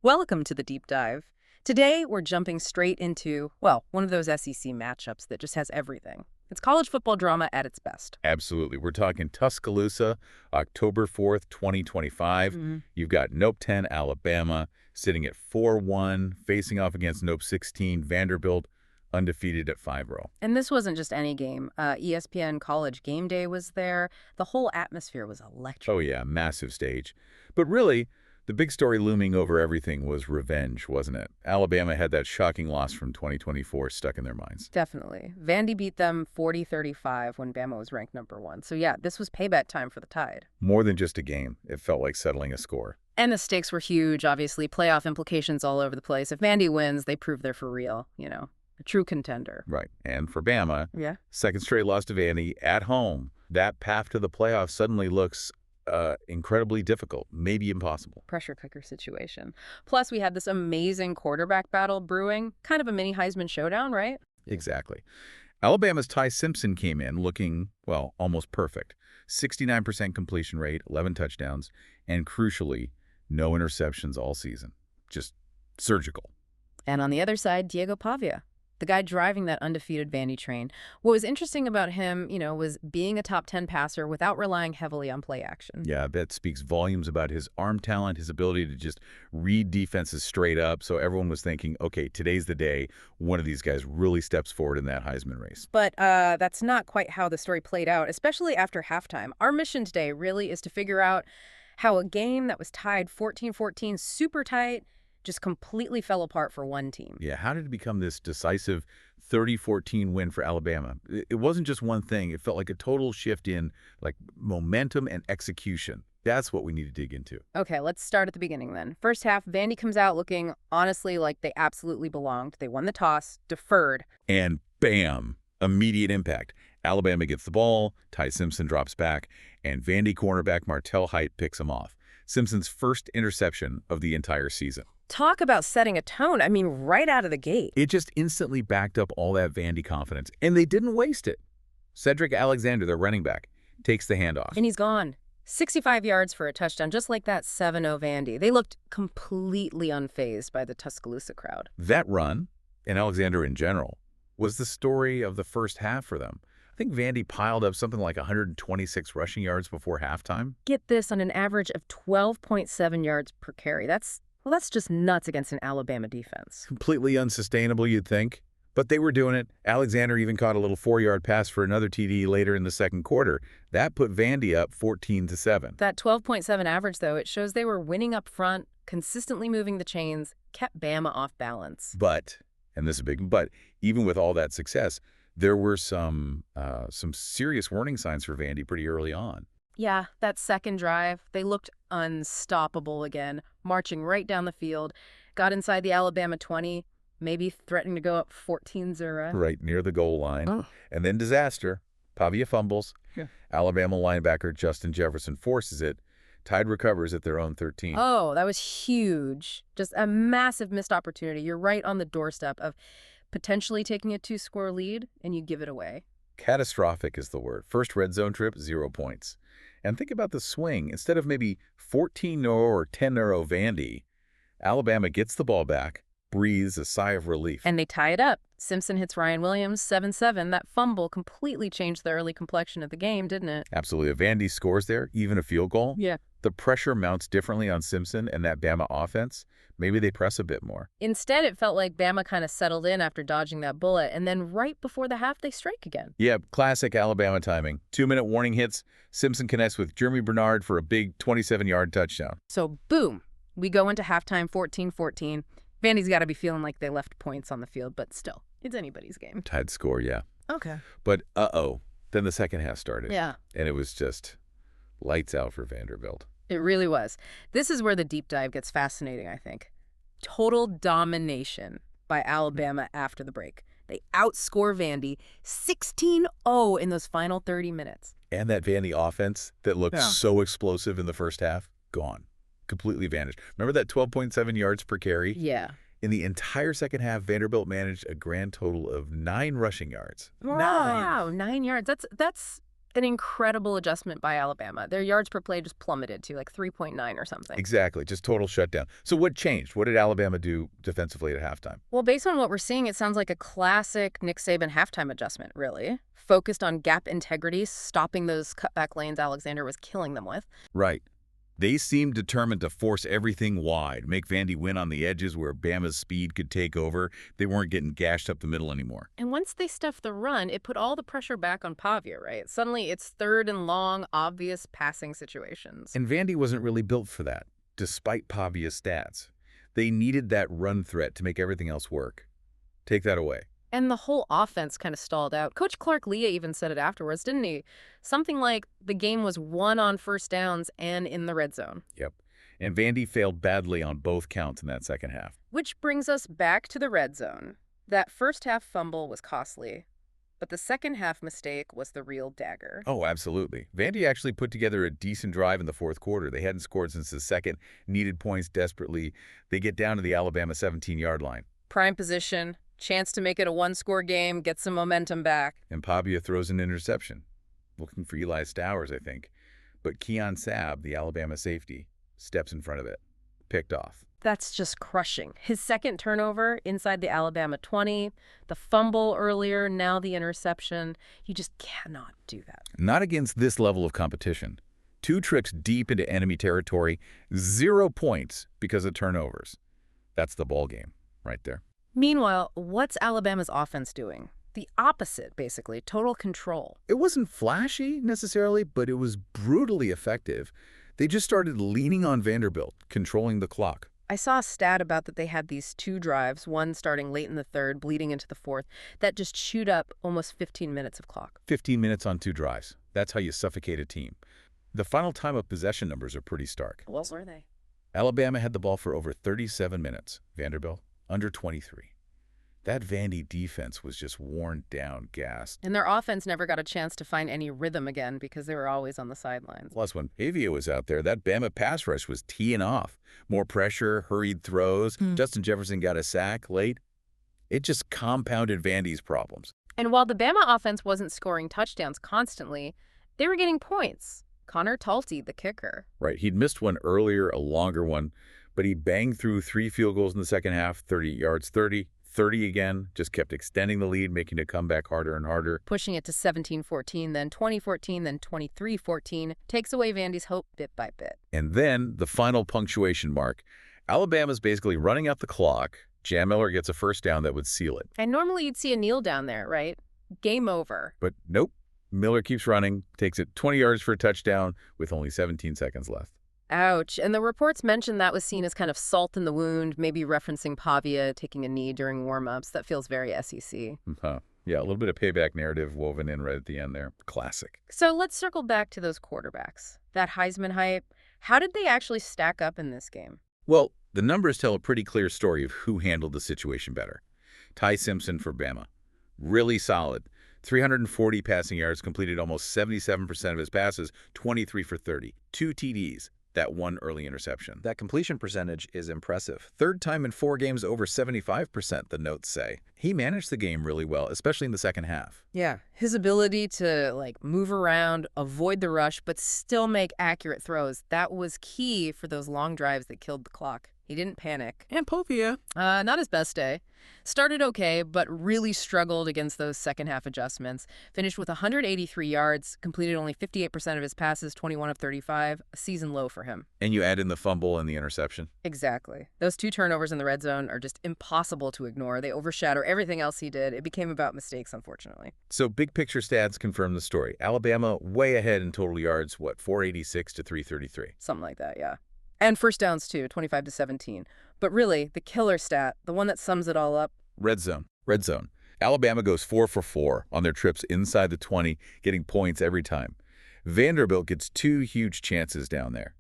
Welcome to the deep dive. Today, we're jumping straight into, well, one of those SEC matchups that just has everything. It's college football drama at its best. Absolutely. We're talking Tuscaloosa, October 4th, 2025. Mhm. You've got Nope 10, Alabama, sitting at 4-1, facing off against Nope 16, Vanderbilt, undefeated at 5-0. And this wasn't just any game. ESPN College Game Day was there. The whole atmosphere was electric. Oh, yeah, massive stage. But really, the big story looming over everything was revenge, wasn't it? Alabama had that shocking loss from 2024 stuck in their minds. Definitely. Vandy beat them 40-35 when Bama was ranked #1. So yeah, this was payback time for the Tide. More than just a game, it felt like settling a score. And the stakes were huge, obviously. Playoff implications all over the place. If Vandy wins, they prove they're for real, a true contender. Right. And for Bama, Yeah. second straight loss to Vandy at home, that path to the playoffs suddenly looks incredibly difficult, maybe impossible. Pressure cooker situation. Plus, we had this amazing quarterback battle brewing, kind of a mini Heisman showdown, right? Exactly. Alabama's Ty Simpson came in looking, well, almost perfect. 69% completion rate, 11 touchdowns, and crucially, no interceptions all season. Just surgical. And on the other side, Diego Pavia, the guy driving that undefeated Vandy train. What was interesting about him, was being a top 10 passer without relying heavily on play action. Yeah, that speaks volumes about his arm talent, his ability to just read defenses straight up. So everyone was thinking, okay, today's the day one of these guys really steps forward in that Heisman race. But that's not quite how the story played out, especially after halftime. Our mission today really is to figure out how a game that was tied 14-14, super tight, just completely fell apart for one team. Yeah, how did it become this decisive 30-14 win for Alabama? It wasn't just one thing. It felt like a total shift in momentum and execution. That's what we need to dig into. Okay, let's start at the beginning then. First half, Vandy comes out looking, honestly, like they absolutely belonged. They won the toss, deferred. And bam, immediate impact. Alabama gets the ball, Ty Simpson drops back, and Vandy cornerback Martell Height picks him off. Simpson's first interception of the entire season. Talk about setting a tone. I mean, right out of the gate. It just instantly backed up all that Vandy confidence, and they didn't waste it. Cedric Alexander, their running back, takes the handoff. And he's gone. 65 yards for a touchdown, just like that 7-0 Vandy. They looked completely unfazed by the Tuscaloosa crowd. That run, and Alexander in general, was the story of the first half for them. I think Vandy piled up something like 126 rushing yards before halftime. Get this, on an average of 12.7 yards per carry. That's just nuts against an Alabama defense. Completely unsustainable, you'd think. But they were doing it. Alexander even caught a little 4-yard pass for another TD later in the second quarter. That put Vandy up 14-7. That 12.7 average, though, it shows they were winning up front, consistently moving the chains, kept Bama off balance. But, and this is a big but, even with all that success, there were some serious warning signs for Vandy pretty early on. Yeah, that second drive, they looked unstoppable again, marching right down the field, got inside the Alabama 20, maybe threatening to go up 14-0. Right near the goal line. Oh. And then disaster. Pavia fumbles. Yeah. Alabama linebacker Justin Jefferson forces it. Tide recovers at their own 13. Oh, that was huge. Just a massive missed opportunity. You're right on the doorstep of potentially taking a 2-score lead, and you give it away. Catastrophic is the word. First red zone trip, 0 points. And think about the swing. Instead of maybe 14-0 or 10-0 Vandy, Alabama gets the ball back, breathes a sigh of relief. And they tie it up. Simpson hits Ryan Williams 7-7. That fumble completely changed the early complexion of the game, didn't it? Absolutely. If Vandy scores there, even a field goal, Yeah. the pressure mounts differently on Simpson and that Bama offense. Maybe they press a bit more. Instead, it felt like Bama kind of settled in after dodging that bullet, and then right before the half, they strike again. Yeah, classic Alabama timing. 2-minute warning hits. Simpson connects with Jeremy Bernard for a big 27-yard touchdown. So, boom, we go into halftime 14-14. Vandy's got to be feeling like they left points on the field, but still, it's anybody's game. Tide score, yeah. Okay. But then the second half started. Yeah. And it was just lights out for Vanderbilt. It really was. This is where the deep dive gets fascinating, I think. Total domination by Alabama after the break. They outscore Vandy 16-0 in those final 30 minutes. And that Vandy offense that looked so explosive in the first half, gone. Completely vanished. Remember that 12.7 yards per carry? Yeah. In the entire second half, Vanderbilt managed a grand total of 9 rushing yards. Wow, 9 yards. That's An incredible adjustment by Alabama. Their yards per play just plummeted to like 3.9 or something. Exactly, just total shutdown. So what changed? What did Alabama do defensively at halftime? Well, based on what we're seeing, it sounds like a classic Nick Saban halftime adjustment, really. Focused on gap integrity, stopping those cutback lanes Alexander was killing them with. Right. They seemed determined to force everything wide, make Vandy win on the edges where Bama's speed could take over. They weren't getting gashed up the middle anymore. And once they stuffed the run, it put all the pressure back on Pavia, right? Suddenly, it's third and long, obvious passing situations. And Vandy wasn't really built for that, despite Pavia's stats. They needed that run threat to make everything else work. Take that away. And the whole offense kind of stalled out. Coach Clark Leah even said it afterwards, didn't he? Something like the game was won on first downs and in the red zone. Yep. And Vandy failed badly on both counts in that second half. Which brings us back to the red zone. That first half fumble was costly, but the second half mistake was the real dagger. Oh, absolutely. Vandy actually put together a decent drive in the fourth quarter. They hadn't scored since the second, needed points desperately. They get down to the Alabama 17-yard line. Prime position, chance to make it a one-score game, get some momentum back. And Pavia throws an interception. Looking for Eli Stowers, I think. But Keon Sabb, the Alabama safety, steps in front of it. Picked off. That's just crushing. His second turnover inside the Alabama 20, the fumble earlier, now the interception. You just cannot do that. Not against this level of competition. 2 trips deep into enemy territory, 0 points because of turnovers. That's the ball game right there. Meanwhile, what's Alabama's offense doing? The opposite, basically, total control. It wasn't flashy necessarily, but it was brutally effective. They just started leaning on Vanderbilt, controlling the clock. I saw a stat about that they had these 2 drives, one starting late in the third, bleeding into the fourth, that just chewed up almost 15 minutes of clock. 15 minutes on 2 drives. That's how you suffocate a team. The final time of possession numbers are pretty stark. What were they? Alabama had the ball for over 37 minutes. Vanderbilt, under 23. That Vandy defense was just worn down, gassed. And their offense never got a chance to find any rhythm again because they were always on the sidelines. Plus, when Pavia was out there, that Bama pass rush was teeing off. More pressure, hurried throws. Justin Jefferson got a sack late. It just compounded Vandy's problems. And while the Bama offense wasn't scoring touchdowns constantly, they were getting points. Connor Talty, the kicker. Right. He'd missed one earlier, a longer one, but he banged through 3 field goals in the second half, 30 yards, 30 again, just kept extending the lead, making it come back harder and harder. Pushing it to 17-14, then 20-14, then 23-14, takes away Vandy's hope bit by bit. And then the final punctuation mark. Alabama's basically running out the clock. Jan Miller gets a first down that would seal it. And normally you'd see a kneel down there, right? Game over. But nope. Miller keeps running, takes it 20 yards for a touchdown with only 17 seconds left. Ouch. And the reports mentioned that was seen as kind of salt in the wound, maybe referencing Pavia taking a knee during warm-ups. That feels very SEC. Yeah, a little bit of payback narrative woven in right at the end there. Classic. So let's circle back to those quarterbacks. That Heisman hype. How did they actually stack up in this game? Well, the numbers tell a pretty clear story of who handled the situation better. Ty Simpson for Bama. Really solid. 340 passing yards, completed almost 77% of his passes, 23 for 30. 2 TDs. That one early interception. That completion percentage is impressive. 3rd time in 4 games over 75%, the notes say. He managed the game really well, especially in the second half. Yeah, his ability to move around, avoid the rush, but still make accurate throws. That was key for those long drives that killed the clock. He didn't panic. And Pavia. Not his best day. Started okay, but really struggled against those second-half adjustments. Finished with 183 yards, completed only 58% of his passes, 21 of 35, a season low for him. And you add in the fumble and the interception. Exactly. Those 2 turnovers in the red zone are just impossible to ignore. They overshadow everything else he did. It became about mistakes, unfortunately. So big picture stats confirm the story. Alabama way ahead in total yards, 486 to 333. Something like that, yeah. And first downs, too, 25-17. But really, the killer stat, the one that sums it all up. Red zone. Alabama goes 4 for 4 on their trips inside the 20, getting points every time. Vanderbilt gets 2 huge chances down there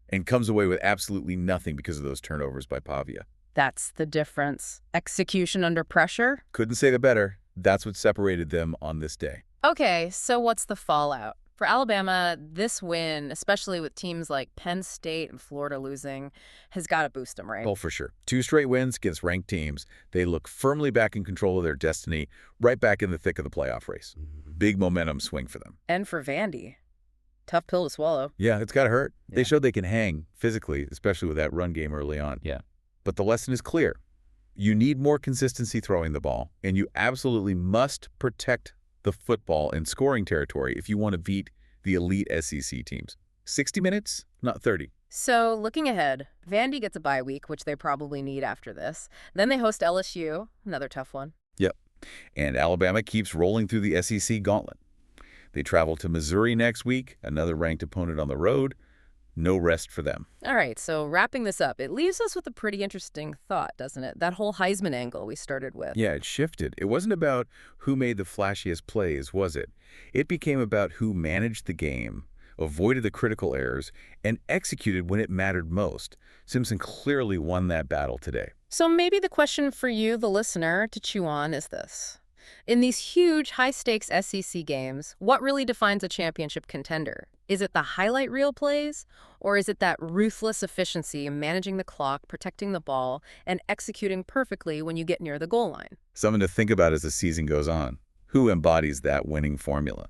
and comes away with absolutely nothing because of those turnovers by Pavia. That's the difference. Execution under pressure? Couldn't say the better. That's what separated them on this day. Okay, so what's the fallout? For Alabama, this win, especially with teams like Penn State and Florida losing, has got to boost them, right? Oh, for sure. 2 straight wins against ranked teams. They look firmly back in control of their destiny, right back in the thick of the playoff race. Big momentum swing for them. And for Vandy, tough pill to swallow. Yeah, it's got to hurt. Yeah. They showed they can hang physically, especially with that run game early on. Yeah. But the lesson is clear. You need more consistency throwing the ball, and you absolutely must protect the football in scoring territory if you want to beat the elite SEC teams. 60 minutes, not 30. So looking ahead, Vandy gets a bye week, which they probably need after this. Then they host LSU, another tough one. Yep. And Alabama keeps rolling through the SEC gauntlet. They travel to Missouri next week, another ranked opponent on the road. No rest for them. All right, so wrapping this up, it leaves us with a pretty interesting thought, doesn't it? That whole Heisman angle we started with. Yeah, it shifted. It wasn't about who made the flashiest plays, was it? It became about who managed the game, avoided the critical errors, and executed when it mattered most. Simpson clearly won that battle today. So maybe the question for you, the listener, to chew on is this. In these huge, high-stakes SEC games, what really defines a championship contender? Is it the highlight reel plays, or is it that ruthless efficiency in managing the clock, protecting the ball, and executing perfectly when you get near the goal line? Something to think about as the season goes on. Who embodies that winning formula?